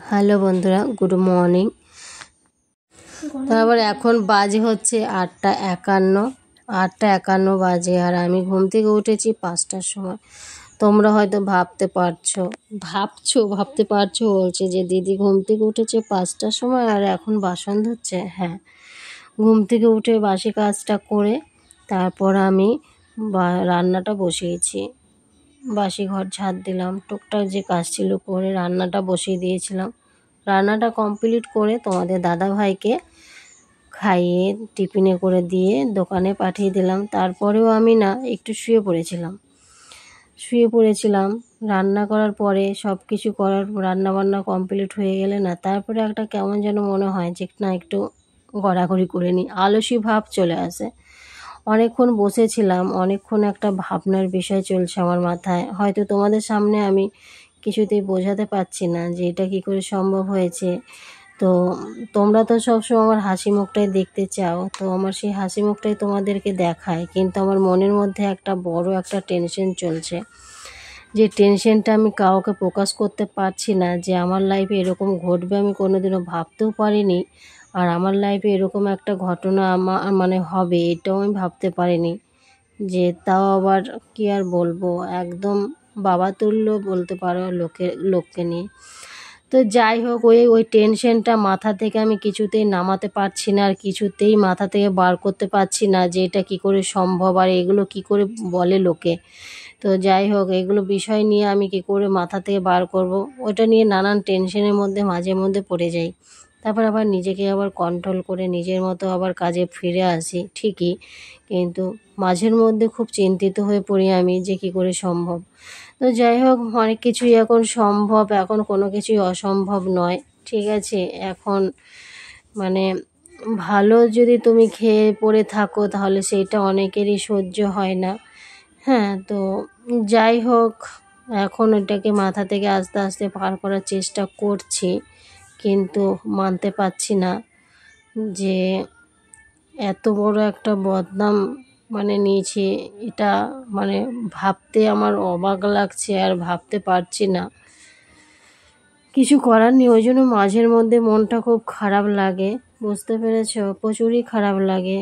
Hello বন্ধুরা, good morning. তারপর এখন বাজে হচ্ছে 8:51 বাজে, আর আমি ঘুম থেকে উঠেছি 5টার সময়। তোমরা হয়তো ভাবতে পারছো বলছে যে দিদি ঘুম থেকে উঠেছে 5টার সময় আর এখন বাসন ধুচ্ছে। হ্যাঁ, ঘুম থেকে উঠে বাসি কাজটা করে তারপর আমি রান্নাটা বসিয়েছি। বাসি ঘর ঝাড় দিলাম, টুকটাক যে কাজ ছিল করে রান্নাটা বসিয়ে দিয়েছিলাম। রান্নাটা কমপ্লিট করে তোমাদের দাদাভাইকে খাইয়ে টিফিনে করে দিয়ে দোকানে পাঠিয়ে দিলাম। তারপরেও আমি একটু শুয়ে পড়েছিলাম। রান্না করার পরে সব কিছু রান্নাবান্না কমপ্লিট হয়ে গেলে তারপরে একটা কেমন যেন মনে হয় যে একটু গড়াগড়ি করে নিই, আলসি ভাব চলে আসে। অনেকক্ষণ বসেছিলাম, অনেকক্ষণ একটা ভাবনার বিষয় চলছে আমার মাথায়। হয়তো তোমাদের সামনে আমি কিছুতেই বোঝাতে পারছি না যে এটা কী করে সম্ভব হয়েছে। তো তোমরা তো সবসময় আমার হাসি মুখটাই দেখতে চাও, তো আমার সেই হাসি মুখটাই তোমাদেরকে দেখায়, কিন্তু আমার মনের মধ্যে একটা বড় একটা টেনশন চলছে। যে টেনশনটা আমি কাউকে প্রকাশ করতে পারছি না, যে আমার লাইফে এরকম ঘটবে আমি কোনোদিনও ভাবতেও পারিনি। আর আমার লাইফে এরকম একটা ঘটনা আমার হবে এটাও আমি ভাবতে পারিনি। যে তাও আবার কি আর বলবো, একদম বাবা তুল্য বলতে পারো লোককে নিয়ে। তো যাই হোক, ওই টেনশনটা মাথা থেকে আমি কিছুতেই নামাতে পারছি না, আর কিছুতেই মাথা থেকে বার করতে পারছি না যে এটা কী করে সম্ভব আর এগুলো কী করে বলে লোকে। তো যাই হোক, এগুলো বিষয় নিয়ে আমি কী করে মাথা থেকে বার করব, ওটা নিয়ে নানান টেনশনের মধ্যে মাঝে মধ্যে পড়ে যাই। তারপর আবার নিজেকে আবার কন্ট্রোল করে নিজের মতো আবার কাজে ফিরে আসি ঠিকই, কিন্তু মাঝের মধ্যে খুব চিন্তিত হয়ে পড়ি আমি যে কী করে সম্ভব। তো যাই হোক, অনেক কিছুই এখন সম্ভব, এখন কোনো কিছুই অসম্ভব নয়। ঠিক আছে, এখন ভালো যদি তুমি খেয়ে পড়ে থাকো তাহলে সেইটা অনেকেরই সহ্য হয় না। হ্যাঁ, তো যাই হোক, এখন এটাকে মাথা থেকে আস্তে আস্তে পার করার চেষ্টা করছি, কিন্তু মানতে পারছি না যে এত বড় একটা বদনাম নিয়েছি। এটা ভাবতে আমার অবাক লাগছে, আর ভাবতে পারছি না। কিছু করার নেই, ওই জন্য মাঝের মধ্যে মনটা খুব খারাপ লাগে, বুঝতে পেরেছ? প্রচুরই খারাপ লাগে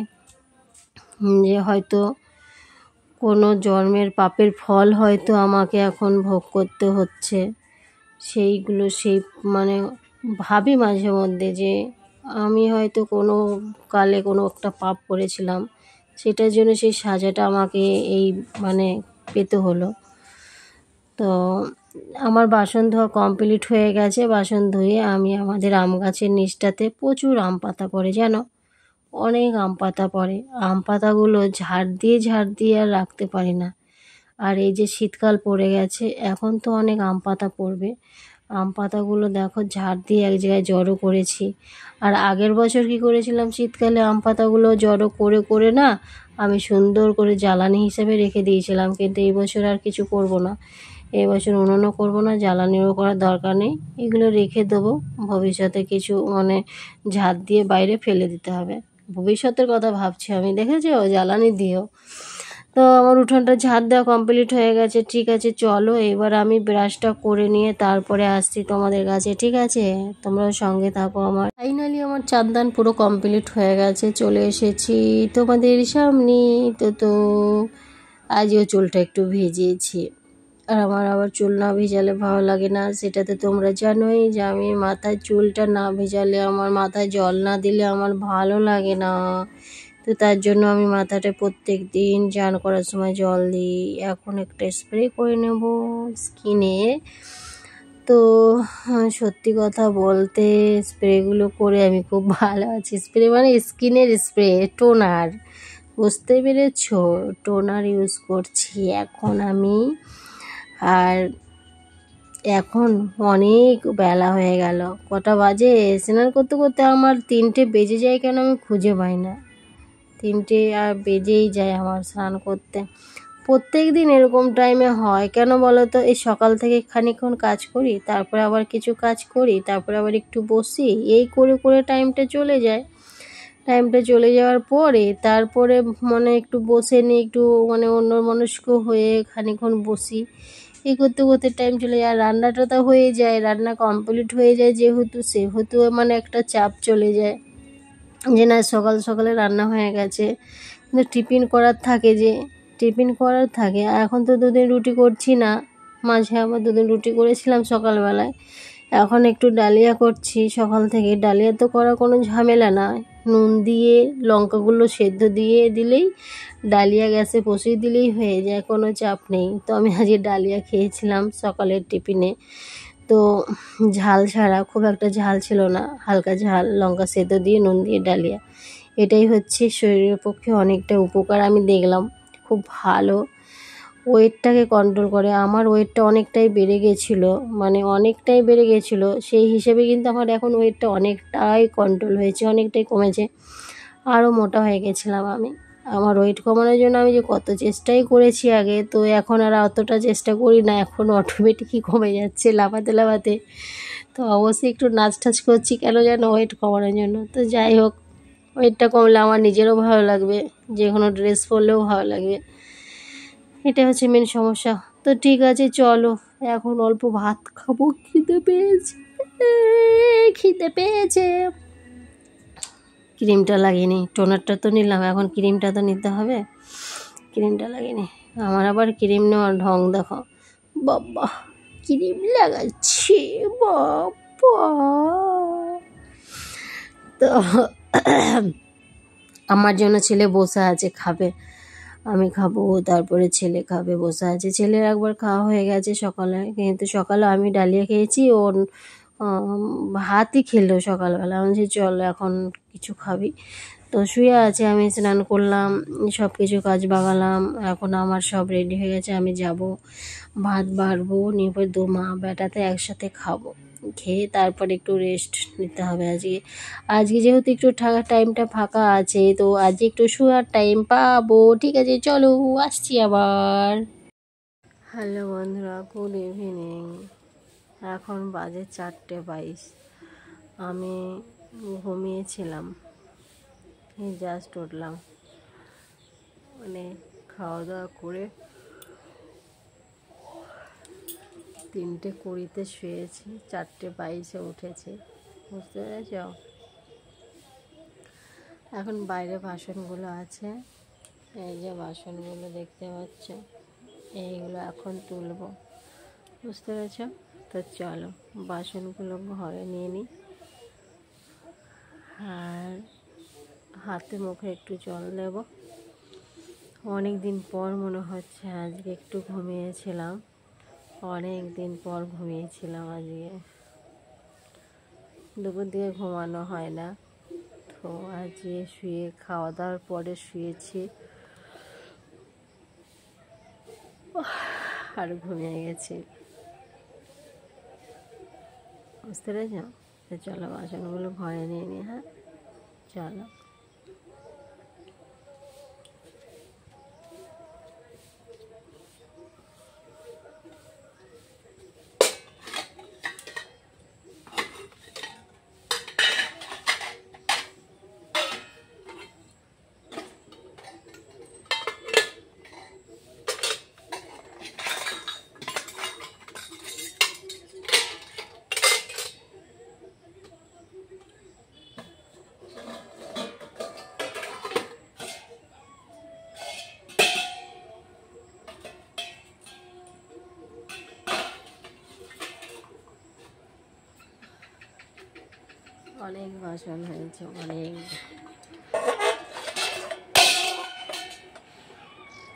যে হয়তো কোনো জন্মের পাপের ফল হয়তো আমাকে এখন ভোগ করতে হচ্ছে। সেই ভাবি মাঝে মধ্যে যে আমি হয়তো কোনো কালে কোনো একটা পাপ করেছিলাম, সেটার জন্য সেই সাজাটা আমাকে এই পেতে হলো। তো আমার বাসন ধোয়া কমপ্লিট হয়ে গেছে। বাসন ধুয়ে আমি আমাদের আম গাছের নিচটাতে প্রচুর আম পাতা পড়ে, জানো, অনেক আম পাতা পড়ে। আম পাতাগুলো ঝাড় দিয়ে আর রাখতে পারি না। আর এই যে শীতকাল পড়ে গেছে, এখন তো অনেক আম পাতা পড়বে। আম পাতাগুলো দেখো ঝাড় দিয়ে এক জায়গায় জড়ো করেছি। আর আগের বছর কি করেছিলাম, শীতকালে আম পাতাগুলো জড়ো করে আমি সুন্দর করে জ্বালানি হিসেবে রেখে দিয়েছিলাম। কিন্তু এই বছর আর কিছু করব না, এই বছর উনুনও করব না, জ্বালানিও করার দরকার নেই। এগুলো রেখে দেবো, ভবিষ্যতে কিছু ঝাড় দিয়ে বাইরে ফেলে দিতে হবে। ভবিষ্যতের কথা ভাবছি আমি, দেখেছো, জ্বালানি দিও। তো আমার উঠোনটা ঝাড় দেওয়া কমপ্লিট হয়ে গেছে। ঠিক আছে, চলো এবার আমি ব্রাশটা করে নিয়ে তারপরে আসছি তোমাদের কাছে। ঠিক আছে, তোমরাও সঙ্গে থাকো। ফাইনালি আমার চাঁদদান পুরো কমপ্লিট হয়ে গেছে, চলে এসেছি তোমাদের সামনে। তো আজও চুলটা একটু ভিজিয়েছি, আর আমার আবার চুল না ভিজালে ভালো লাগে না। সেটা তো তোমরা জানোই যে আমি মাথায় চুলটা না ভিজালে, আমার মাথায় জল না দিলে আমার ভালো লাগে না। তো তার জন্য আমি মাথাটা প্রত্যেক দিন স্নান করার সময় জল দিই। এখন একটা স্প্রে করে নেব স্কিনে। তো সত্যি কথা বলতে স্প্রেগুলো করে আমি খুব ভালো আছি। স্প্রে স্কিনের স্প্রে, টোনার, বুঝতে পেরেছ? টোনার ইউজ করছি এখন আমি। আর এখন অনেক বেলা হয়ে গেল, কটা বাজে, স্নান করতে করতে আমার 3টে বেজে যায়, কেন আমি খুঁজে পাই না। 3টে আর বেজেই যায় আমার স্নান করতে। প্রত্যেক দিন এরকম টাইমে হয় কেন বলো তো? এই সকাল থেকে খানিকক্ষণ কাজ করি, তারপরে আবার কিছু কাজ করি, তারপরে আবার একটু বসি, এই করে টাইমটা চলে যায়। টাইমটা চলে যাওয়ার পরে তারপরে একটু বসে নিই, একটু অন্যমনস্ক হয়ে খানিকক্ষণ বসি। এই করতে করতে টাইম চলে যায়। আর রান্নাটা তো হয়ে যায়, রান্না কমপ্লিট হয়ে যায় যেহেতু, সেহেতু মানে একটা চাপ চলে যায় যে না সকাল সকালে রান্না হয়ে গেছে। কিন্তু টিফিন করার থাকে। এখন তো দুদিন রুটি করছি না, মাঝে আবার দুদিন রুটি করেছিলাম সকালবেলায়। এখন একটু ডালিয়া করছি সকাল থেকে। ডালিয়া তো করা কোনো ঝামেলা না, নুন দিয়ে লঙ্কাগুলো সেদ্ধ দিয়ে দিলেই ডালিয়া গ্যাসে বসিয়ে দিলেই হয়ে যায়, কোনো চাপ নেই। তো আমি আজকে ডালিয়া খেয়েছিলাম সকালের টিফিনে। তো ঝাল ছাড়া, খুব একটা ঝাল ছিল না, হালকা ঝাল, লঙ্কা সেদ্ধ দিয়ে নুন দিয়ে ডালিয়া। এটাই হচ্ছে শরীরের পক্ষে অনেকটা উপকার আমি দেখলাম, খুব ভালো। ওয়েটটাকে কন্ট্রোল করে। আমার ওয়েটটা অনেকটাই বেড়ে গেছিলো, মানে অনেকটাই বেড়ে গেছিলো। সেই হিসেবে কিন্তু আমার এখন ওয়েটটা অনেকটাই কন্ট্রোল হয়েছে, অনেকটাই কমেছে। আরও মোটা হয়ে গেছিলাম আমি। আমার ওয়েট কমানোর জন্য আমি যে কত চেষ্টাই করেছি আগে, তো এখন আর অতটা চেষ্টা করি না, এখন অটোমেটিকই কমে যাচ্ছে লাফাতে লাফাতে। তো অবশ্যই একটু নাচ টাচ করছি কেন যেন ওয়েট কমানোর জন্য। তো যাই হোক, ওয়েটটা কমলে আমার নিজেরও ভালো লাগবে, যে কোনো ড্রেস পরলেও ভালো লাগবে। এটা হচ্ছে মেন সমস্যা। তো ঠিক আছে, চলো এখন অল্প ভাত খাবো, খিদে পেয়েছে। ক্রিমটা লাগিয়ে নিই, টোনারটা তো নিলাম, এখন ক্রিমটা তো নিতে হবে। ক্রিমটা লাগিয়ে নিই। আমার আবার ক্রিম নেওয়ার ঢং দেখো, বাবা ক্রিম লাগাচ্ছি, বাবা। তো আমার জন্য ছেলে বসে আছে, খাবে, আমি খাবো, তারপরে ছেলে খাবে, বসে আছে। ছেলের একবার খাওয়া হয়ে গেছে সকালে, কিন্তু সকালে আমি ডালিয়া খেয়েছি, ও ভাতই খেলো সকালবেলা। আমি বলছি চল এখন কিছু খাবি। তো শুয়ে আছে, আমি স্নান করলাম, সব কিছু কাজ বাগালাম, এখন আমার সব রেডি হয়ে গেছে। আমি যাব ভাত বাড়বো, নিয়ে পরে মা বেটাতে একসাথে খাবো। খেয়ে তারপর একটু রেস্ট নিতে হবে আজকে যেহেতু একটু টাইমটা ফাঁকা আছে, তো আজকে একটু শোয়ার টাইম পাবো। ঠিক আছে, চলো আসছি আবার। হ্যালো বন্ধুরা, গুড ইভিনিং। এখন বাজে 4:22। আমি ঘুমিয়েছিলাম, এই জাস্ট উঠলাম, মানে খাওয়া দাওয়া করে 3:20 শুয়েছি, 4:22 উঠেছি, বুঝতে পেরেছ। এখন বাইরে বাসনগুলো আছে, এই যে বাসনগুলো দেখতে পাচ্ছ, এইগুলো এখন তুলবো, বুঝতে পেরেছ। তো চলো বাসনগুলো ঘরে নিয়ে নিই, আর হাতে মুখে একটু জল দেব। অনেক দিন পর মনে হচ্ছে আজকে একটু ঘুমিয়েছিলাম, অনেক দিন পর ঘুমিয়েছিলাম আজকে। দুপুর দিকে ঘুমানো হয় না, তো আজকে শুয়ে খাওয়া দাওয়ার পরে শুয়েছি আর ঘুমিয়ে গেছি, বুঝতে পেরেছ। তো চলো বাসনগুলো ঘরে নিয়ে নিই। হ্যাঁ চলো। অনেক বাসন হয়েছে, অনেক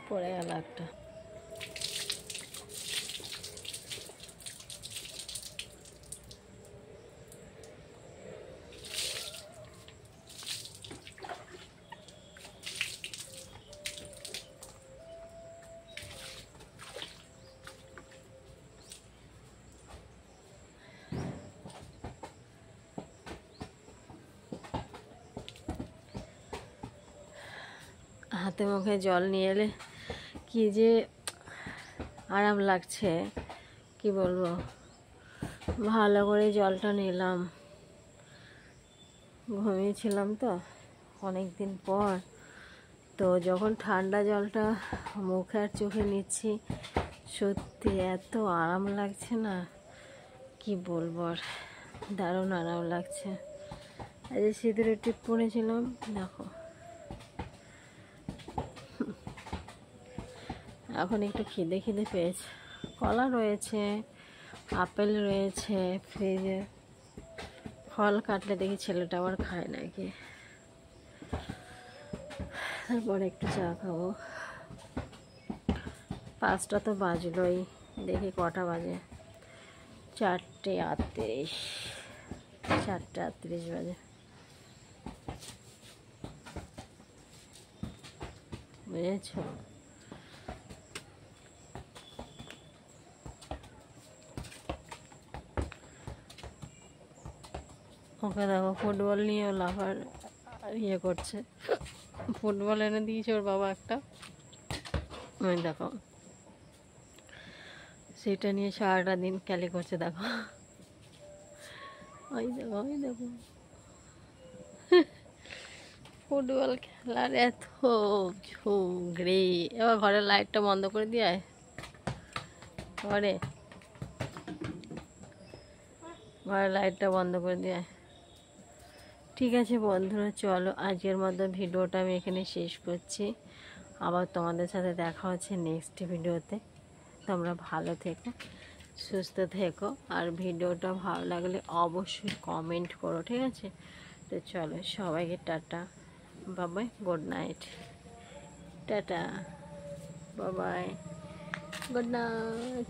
পড়ে গেল একটা। হাতে মুখে জল নিয়ে এলে কি যে আরাম লাগছে, কি বলবো। ভালো করে জলটা নিলাম, ঘুমিয়েছিলাম তো অনেক দিন পর, তো যখন ঠান্ডা জলটা মুখে আর চোখে নিচ্ছি সত্যি এত আরাম লাগছে না, কি বলবো আর, দারুণ আরাম লাগছে। আজ সিঁদুরের টিপ পরেছিলাম, দেখো এখন একটু খিদে খিদে পেয়েছে। কলা রয়েছে, আপেল রয়েছে ফ্রিজে। ফল কাটলে দেখি ছেলেটা আবার খায় নাকি। তারপরে একটু চা খাবো। 5টা তো বাজলোই, দেখি কটা বাজে। 4:38, 4:38 বাজে, বুঝেছ? ওকে দেখো ফুটবল নিয়ে লাফার ইয়ে করছে। ফুটবল এনে দিয়েছে ওর বাবা একটা, ওই দেখো সেটা নিয়ে সারাটা দিন ক্যালি করছে। দেখো ওই দেখো, ওই দেখো ফুটবল খেলার এত ঝোঁক রে। এবার ঘরের লাইটটা বন্ধ করে দিয়ে ঘরের লাইটটা বন্ধ করে দিয়ে। ঠিক আছে বন্ধুরা, চলো আজকের মতো ভিডিওটা আমি এখানে শেষ করছি। আবার তোমাদের সাথে দেখা হচ্ছে নেক্সট ভিডিওতে। তোমরা ভালো থেকো, সুস্থ থেকো, আর ভিডিওটা ভালো লাগলে অবশ্যই কমেন্ট করো, ঠিক আছে? তো চলো সবাইকে টাটা, বাবাই, গুড নাইট, টাটা, বাবাই, গুড নাইট।